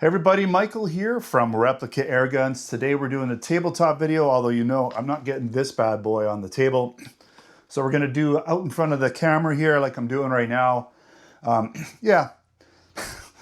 Hey everybody, Michael here from Replica Airguns. Today we're doing a tabletop video, although you know I'm not getting this bad boy on the table. So we're gonna do out in front of the camera here like I'm doing right now. Yeah,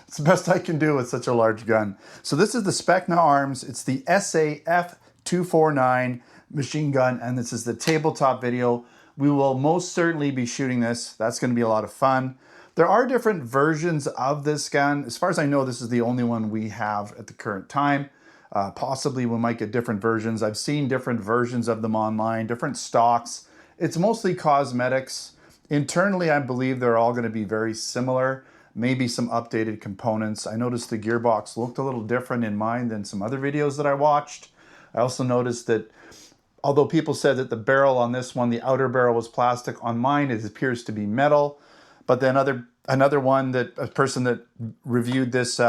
it's the best I can do with such a large gun. So this is the Specna arms. It's the SA-F249 machine gun, and this is the tabletop video. We will most certainly be shooting this. That's gonna be a lot of fun. There are different versions of this gun. As far as I know, this is the only one we have at the current time. Possibly we might get different versions. I've seen different versions of them online, different stocks. It's mostly cosmetics. Internally, I believe they're all going to be very similar. Maybe some updated components. I noticed the gearbox looked a little different in mine than some other videos that I watched. I also noticed that although people said that the barrel on this one, the outer barrel was plastic, on mine it appears to be metal. But then another one, that a person that reviewed this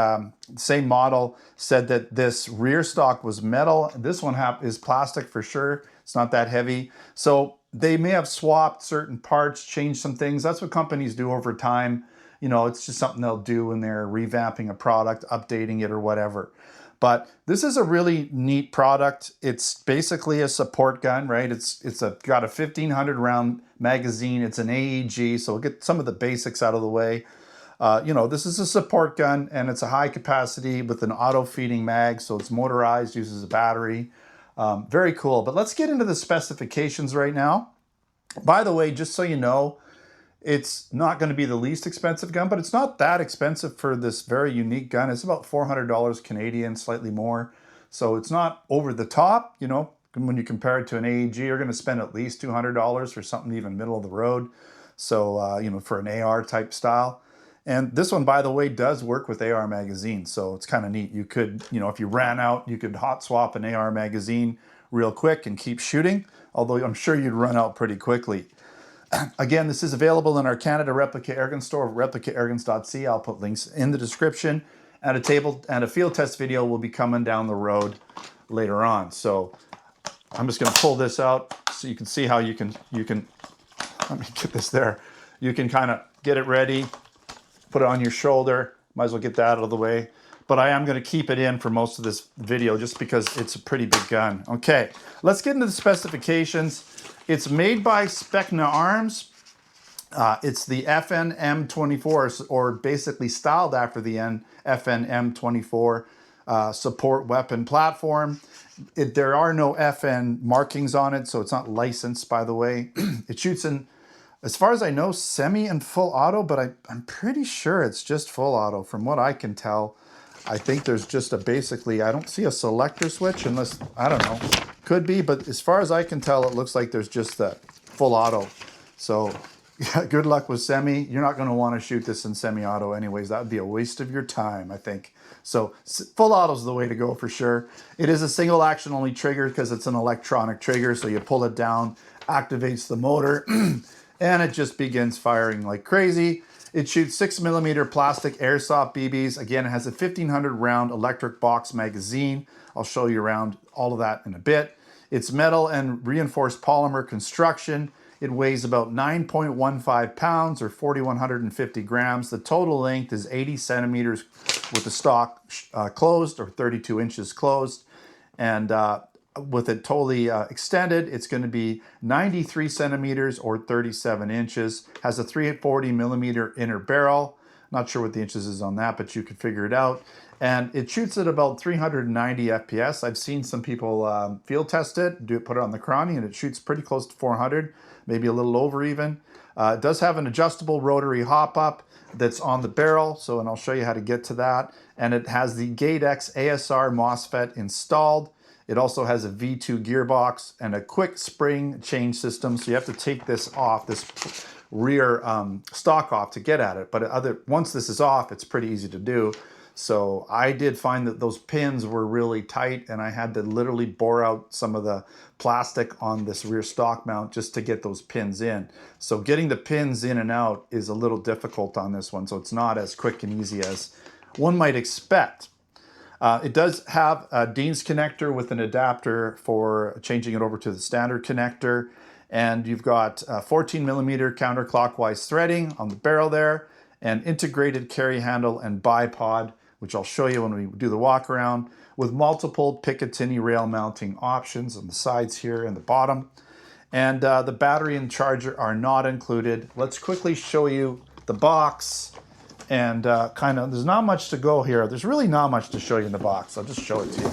same model said that this rear stock was metal. This one is plastic for sure. It's not that heavy. So they may have swapped certain parts, changed some things. That's what companies do over time. You know, it's just something they'll do when they're revamping a product, updating it or whatever. But this is a really neat product. It's basically a support gun, right? It's got a 1500 round magazine. It's an AEG, so we'll get some of the basics out of the way. You know, this is a support gun, and it's a high capacity with an auto feeding mag, so it's motorized, uses a battery. Very cool. But let's get into the specifications right now. By the way, just so you know, it's not going to be the least expensive gun, but it's not that expensive for this very unique gun. It's about $400 Canadian, slightly more. So it's not over the top, you know. When you compare it to an AEG, you're going to spend at least $200 for something even middle of the road. So, you know, for an AR type style. And this one, by the way, does work with AR magazines. So it's kind of neat. You could, you know, if you ran out, you could hot swap an AR magazine real quick and keep shooting. Although I'm sure you'd run out pretty quickly. Again, this is available in our Canada Replica Airgun store, replicaairguns.ca. I'll put links in the description. And a field test video will be coming down the road later on. So I'm just going to pull this out so you can see how you can let me get this there. You can kind of get it ready, put it on your shoulder. Might as well get that out of the way. But I am going to keep it in for most of this video just because it's a pretty big gun. Okay, let's get into the specifications. It's made by Specna Arms. It's the FN M249, or basically styled after the FN M249 support weapon platform. There are no FN markings on it, so it's not licensed, by the way. It shoots in, as far as I know, semi and full auto, but I'm pretty sure it's just full auto. From what I can tell, I think there's just basically, I don't see a selector switch unless, I don't know, could be, but as far as I can tell, it looks like there's just the full auto. So yeah, good luck with semi. You're not going to want to shoot this in semi-auto anyways. That would be a waste of your time, I think. So full auto is the way to go for sure. It is a single action only trigger because it's an electronic trigger. So you pull it down, activates the motor, and it just begins firing like crazy. It shoots 6mm plastic airsoft BBs. Again, it has a 1500 round electric box magazine. I'll show you around all of that in a bit. It's metal and reinforced polymer construction. It weighs about 9.15 pounds or 4,150 grams. The total length is 80 centimeters with the stock closed, or 32 inches closed. And with it totally extended, it's going to be 93 centimeters or 37 inches. Has a 340mm inner barrel. Not sure what the inches is on that, but you could figure it out. And it shoots at about 390 FPS. I've seen some people field test it, put it on the chrony, and it shoots pretty close to 400, maybe a little over even. It does have an adjustable rotary hop-up that's on the barrel, so, and I'll show you how to get to that. And it has the X-ASR MOSFET installed. It also has a V2 gearbox and a quick spring change system, so you have to take this off, this rear stock off to get at it. But once this is off, it's pretty easy to do. So I did find that those pins were really tight, and I had to literally bore out some of the plastic on this rear stock mount just to get those pins in. So getting the pins in and out is a little difficult on this one, so it's not as quick and easy as one might expect. It does have a Dean's connector with an adapter for changing it over to the standard connector. And you've got 14mm counterclockwise threading on the barrel there, and integrated carry handle and bipod which I'll show you when we do the walk around, with multiple Picatinny rail mounting options on the sides here and the bottom. And the battery and charger are not included. Let's quickly show you the box. And kind of, there's not much to go here. There's really not much to show you in the box. I'll just show it to you.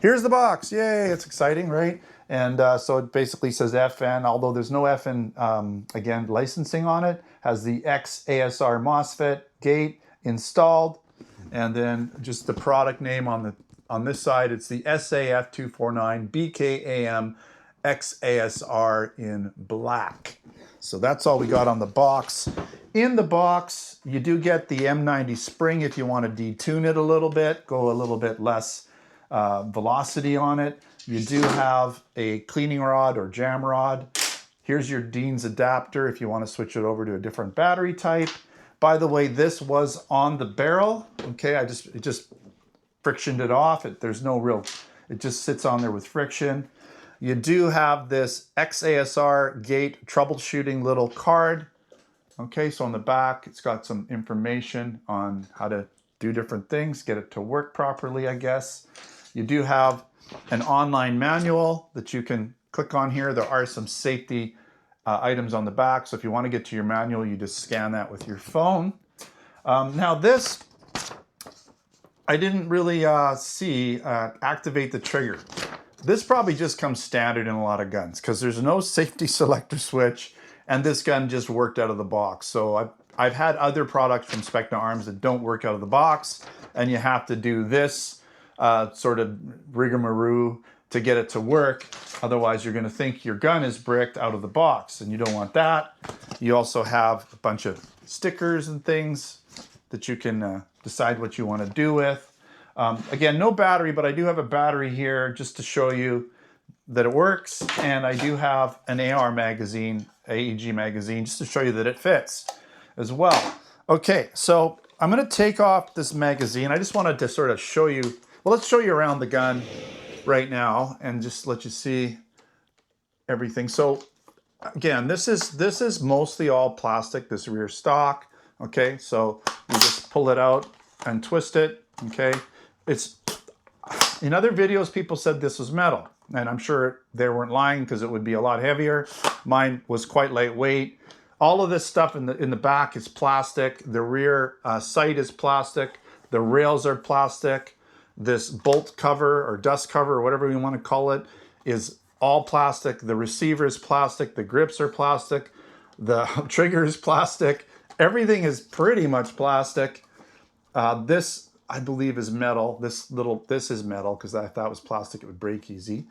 Here's the box. Yay, it's exciting, right? And so it basically says FN, although there's no FN, again, licensing on it. Has the X-ASR MOSFET gate installed. And then just the product name on this side, it's the SA-F249 BKAM X-ASR in black. So that's all we got on the box. In the box, you do get the M90 spring if you want to detune it a little bit, go a little bit less velocity on it. You do have a cleaning rod or jam rod. Here's your Dean's adapter if you want to switch it over to a different battery type. By the way, this was on the barrel. Okay, it just frictioned it off. There's no real, it just sits on there with friction. You do have this X-ASR gate troubleshooting little card. Okay, so on the back, it's got some information on how to do different things, get it to work properly, I guess. You do have an online manual that you can click on here. There are some safety items on the back, so if you want to get to your manual, you just scan that with your phone. Now this, I didn't really see activate the trigger. This probably just comes standard in a lot of guns because there's no safety selector switch, and this gun just worked out of the box. So I've had other products from Specna Arms that don't work out of the box, and you have to do this sort of rigmarole to get it to work. Otherwise, you're going to think your gun is bricked out of the box, and you don't want that. You also have a bunch of stickers and things that you can decide what you want to do with. Again, no battery, but I do have a battery here just to show you that it works. And I do have an AR magazine, AEG magazine, just to show you that it fits as well. Okay, so I'm going to take off this magazine. I just wanted to sort of show you, well, let's show you around the gun right now and just let you see everything. So again, this is mostly all plastic, this rear stock. Okay, so you just pull it out and twist it. Okay, it's in other videos people said this was metal, and I'm sure they weren't lying because it would be a lot heavier. Mine was quite lightweight. All of this stuff in the back is plastic. The rear sight is plastic. The rails are plastic. This bolt cover or dust cover or whatever you want to call it is all plastic. The receiver is plastic. The grips are plastic. The trigger is plastic. Everything is pretty much plastic. This, I believe, is metal. This is metal because I thought it was plastic, it would break easy.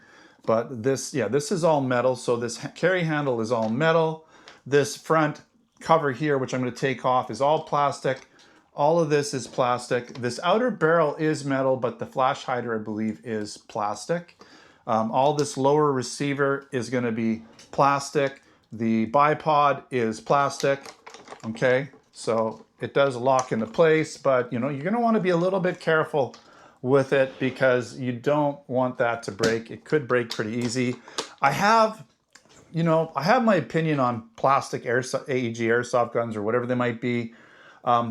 But this, yeah, this is all metal. So this carry handle is all metal. This front cover here, which I'm going to take off, is all plastic. All of this is plastic. This outer barrel is metal, but the flash hider, I believe, is plastic. All this lower receiver is going to be plastic. The bipod is plastic. Okay, so it does lock into place, but you know, you're going to want to be a little bit careful with it because you don't want that to break. It could break pretty easy. I have my opinion on plastic AEG airsoft guns or whatever they might be.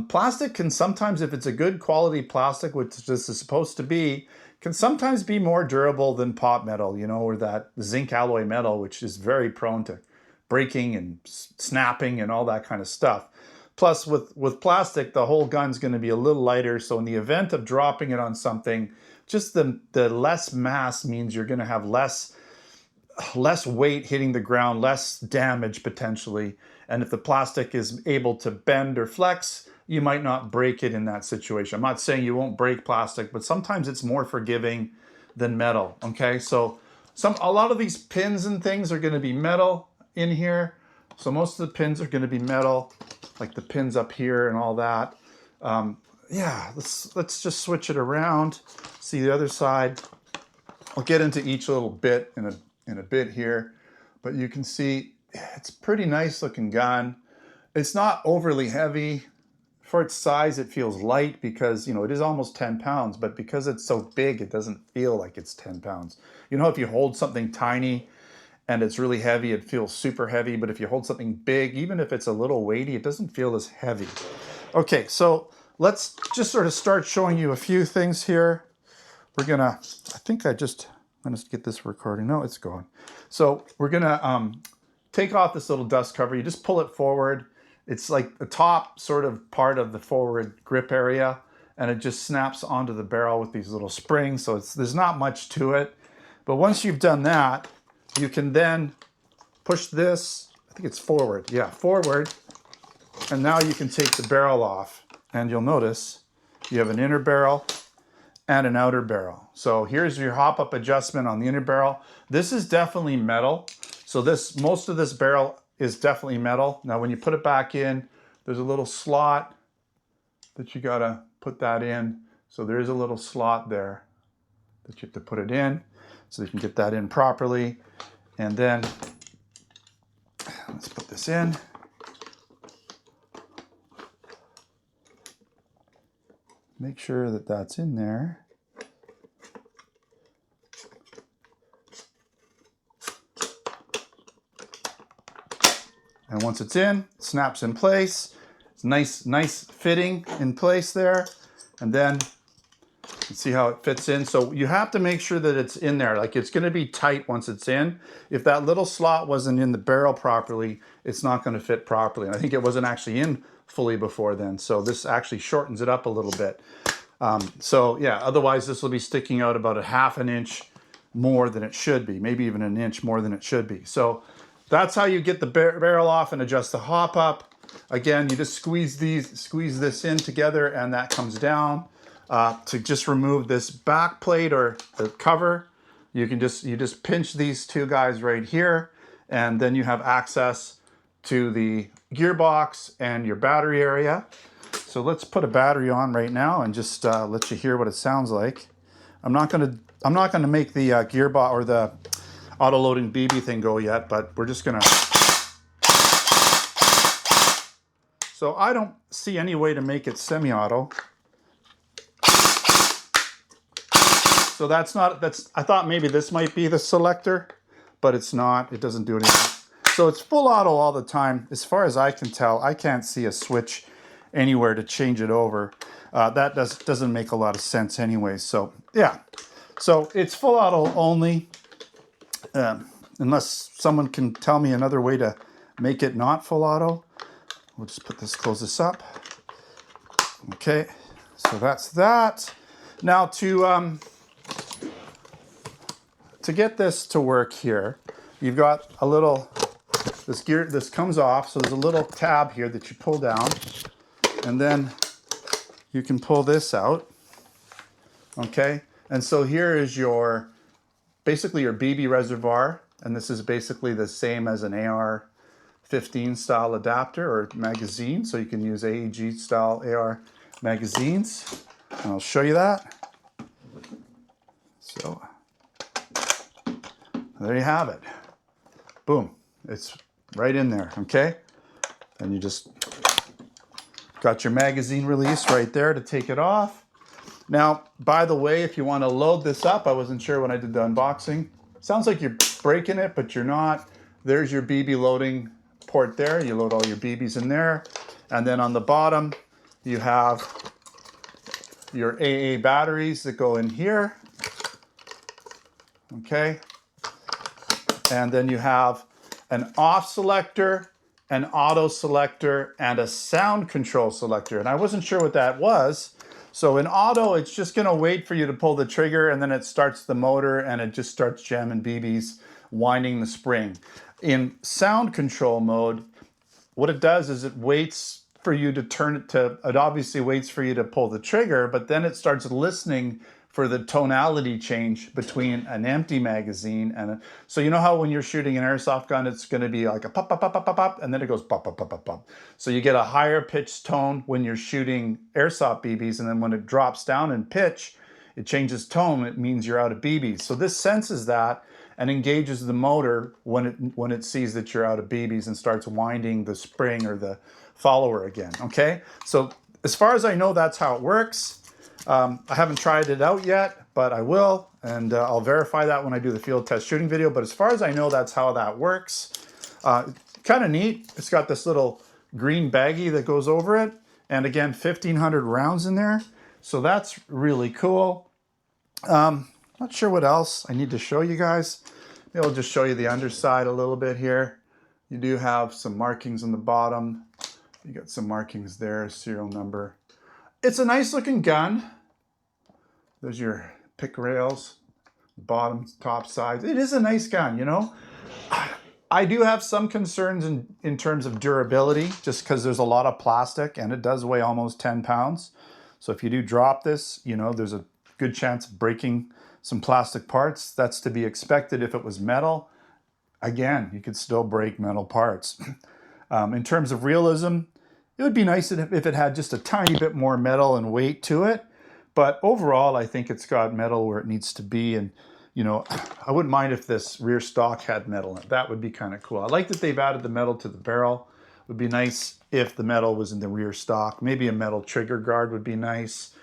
Plastic can sometimes, if it's a good quality plastic, which this is supposed to be, can sometimes be more durable than pot metal, you know, or that zinc alloy metal, which is very prone to breaking and snapping and all that kind of stuff. Plus, with plastic, the whole gun's going to be a little lighter, so in the event of dropping it on something, just the less mass means you're going to have less weight hitting the ground, less damage potentially. And if the plastic is able to bend or flex, you might not break it in that situation. I'm not saying you won't break plastic, but sometimes it's more forgiving than metal. Okay, so a lot of these pins and things are going to be metal in here. So most of the pins are going to be metal, like the pins up here and all that. Yeah, let's just switch it around. See the other side. I'll get into each little bit in a bit here, but you can see it's a pretty nice looking gun. It's not overly heavy. For its size, it feels light because, you know, it is almost 10 pounds, but because it's so big, it doesn't feel like it's 10 pounds. You know, if you hold something tiny and it's really heavy, it feels super heavy, but if you hold something big, even if it's a little weighty, it doesn't feel as heavy. Okay, so let's just sort of start showing you a few things here. We're gonna, I'm gonna get this recording. No, it's going. So we're gonna take off this little dust cover. You just pull it forward. It's like the top sort of part of the forward grip area, and it just snaps onto the barrel with these little springs. So there's not much to it. But once you've done that, you can then push this, I think it's forward. Yeah, forward. And now you can take the barrel off. And you'll notice you have an inner barrel and an outer barrel. So here's your hop-up adjustment on the inner barrel. This is definitely metal. So most of this barrel is definitely metal. Now when you put it back in, there's a little slot that you gotta put that in. So there is a little slot there that you have to put it in so you can get that in properly. And then let's put this in. Make sure that that's in there. And once it's in, it snaps in place. It's nice fitting in place there. And then you can see how it fits in. So you have to make sure that it's in there. Like, it's gonna be tight once it's in. If that little slot wasn't in the barrel properly, it's not gonna fit properly. And I think it wasn't actually in fully before then. So this actually shortens it up a little bit. So yeah, otherwise this will be sticking out about a ½ an inch more than it should be, maybe even an inch more than it should be. So that's how you get the barrel off and adjust the hop up. Again, you just squeeze this in together, and that comes down. To just remove this back plate or the cover, you just pinch these two guys right here, and then you have access to the gearbox and your battery area. So let's put a battery on right now and just let you hear what it sounds like. I'm not gonna make the gearbox or the auto loading BB thing go yet, but we're just gonna. So I don't see any way to make it semi-auto. So I thought maybe this might be the selector, but it's not. It doesn't do anything. So it's full auto all the time. As far as I can tell, I can't see a switch anywhere to change it over. That doesn't make a lot of sense anyway. So yeah, so it's full auto only, unless someone can tell me another way to make it not full auto. We'll just close this up. Okay, so that's that. Now to get this to work here, you've got a little, this comes off, so there's a little tab here that you pull down, and then you can pull this out, okay? And so here is basically your BB reservoir, and this is basically the same as an AR-15 style adapter or magazine, so you can use AEG style AR magazines, and I'll show you that. So there you have it. Boom, it's right in there, okay? And you just got your magazine release right there to take it off. Now, by the way, if you want to load this up, I wasn't sure when I did the unboxing. Sounds like you're breaking it, but you're not. There's your BB loading port there. You load all your BBs in there. And then on the bottom, you have your AA batteries that go in here. Okay. And then you have an off selector, an auto selector, and a sound control selector. And I wasn't sure what that was. So in auto, it's just gonna wait for you to pull the trigger, and then it starts the motor and it just starts jamming BBs, winding the spring. In sound control mode, what it does is it waits for you to it obviously waits for you to pull the trigger, but then it starts listening for the tonality change between an empty magazine and so you know how when you're shooting an airsoft gun, it's going to be like a pop, pop, pop, pop, pop, pop, and then it goes pop, pop, pop, pop, pop. So you get a higher pitched tone when you're shooting airsoft BBs, and then when it drops down in pitch, it changes tone. It means you're out of BBs. So this senses that and engages the motor when it sees that you're out of BBs and starts winding the spring or the follower again. Okay, so as far as I know, that's how it works. I haven't tried it out yet, but I will, and I'll verify that when I do the field test shooting video. But as far as I know, that's how that works. Kind of neat. It's got this little green baggie that goes over it, And again, 1,500 rounds in there. So that's really cool. Not sure what else I need to show you guys. Maybe I'll just show you the underside a little bit here. You do have some markings on the bottom. You got some markings there, serial number. It's a nice looking gun. There's your pick rails, bottom, top sides. It is a nice gun, you know. I do have some concerns in terms of durability, just because there's a lot of plastic and it does weigh almost 10 pounds. So if you do drop this, you know, there's a good chance of breaking some plastic parts. That's to be expected. If it was metal, again, you could still break metal parts. In terms of realism, it would be nice if it had just a tiny bit more metal and weight to it. But overall, I think it's got metal where it needs to be. And, you know, I wouldn't mind if this rear stock had metal in it. That would be kind of cool. I like that they've added the metal to the barrel. It would be nice if the metal was in the rear stock. Maybe a metal trigger guard would be nice.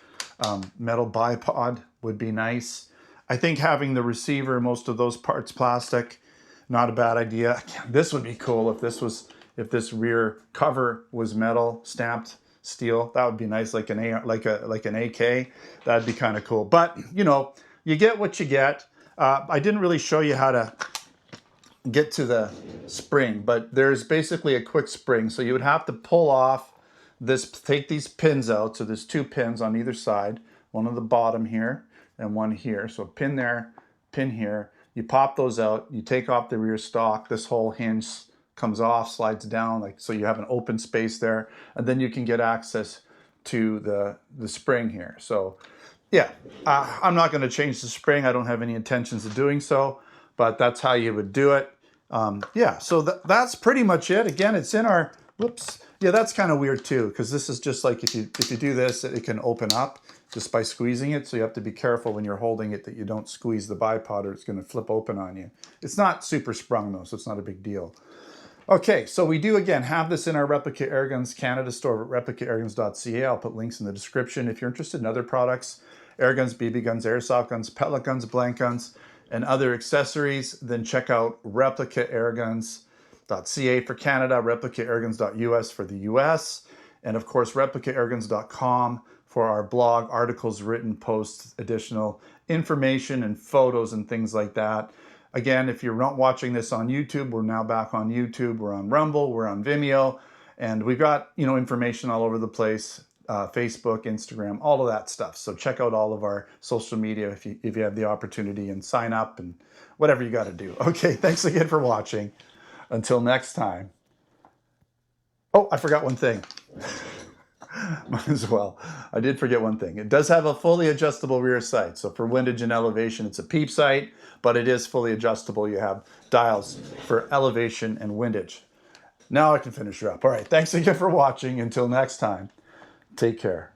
Metal bipod would be nice. I think having the receiver, most of those parts plastic, not a bad idea. This would be cool if this rear cover was metal, stamped steel. That would be nice, like an AK. That'd be kind of cool. But you know, you get what you get. I didn't really show you how to get to the spring, but there's basically a quick spring. So you would have to pull off this, take these pins out. So there's 2 pins on either side, one on the bottom here and one here. So a pin there, pin here. You pop those out, you take off the rear stock. This whole hinge comes off, slides down, like so you have an open space there, and then you can get access to the spring here. So yeah, I'm not going to change the spring. I don't have any intentions of doing so, but that's how you would do it. Yeah, so that's pretty much it. Again, it's in our, whoops. Yeah, that's kind of weird too, because this is just like if you do this, it can open up just by squeezing it. So you have to be careful when you're holding it that you don't squeeze the bipod or it's going to flip open on you. It's not super sprung though, so it's not a big deal. Okay, so we do again have this in our Replica Airguns Canada store at replicaairguns.ca. I'll put links in the description. If you're interested in other products, air guns, BB guns, airsoft guns, pellet guns, blank guns, and other accessories, then check out replicaairguns.ca for Canada, replicaairguns.us for the US, and of course replicaairguns.com for our blog, articles, written posts, additional information and photos and things like that. Again, if you're not watching this on YouTube, we're now back on YouTube. We're on Rumble, we're on Vimeo, and we've got, you know, information all over the place, Facebook, Instagram, all of that stuff. So check out all of our social media if you have the opportunity, and sign up and whatever you got to do. Okay, thanks again for watching. Until next time. Oh, I forgot one thing. Might as well. I did forget one thing. It does have a fully adjustable rear sight. So for windage and elevation, it's a peep sight, but it is fully adjustable. You have dials for elevation and windage. Now I can finish her up. All right. Thanks again for watching. Until next time, take care.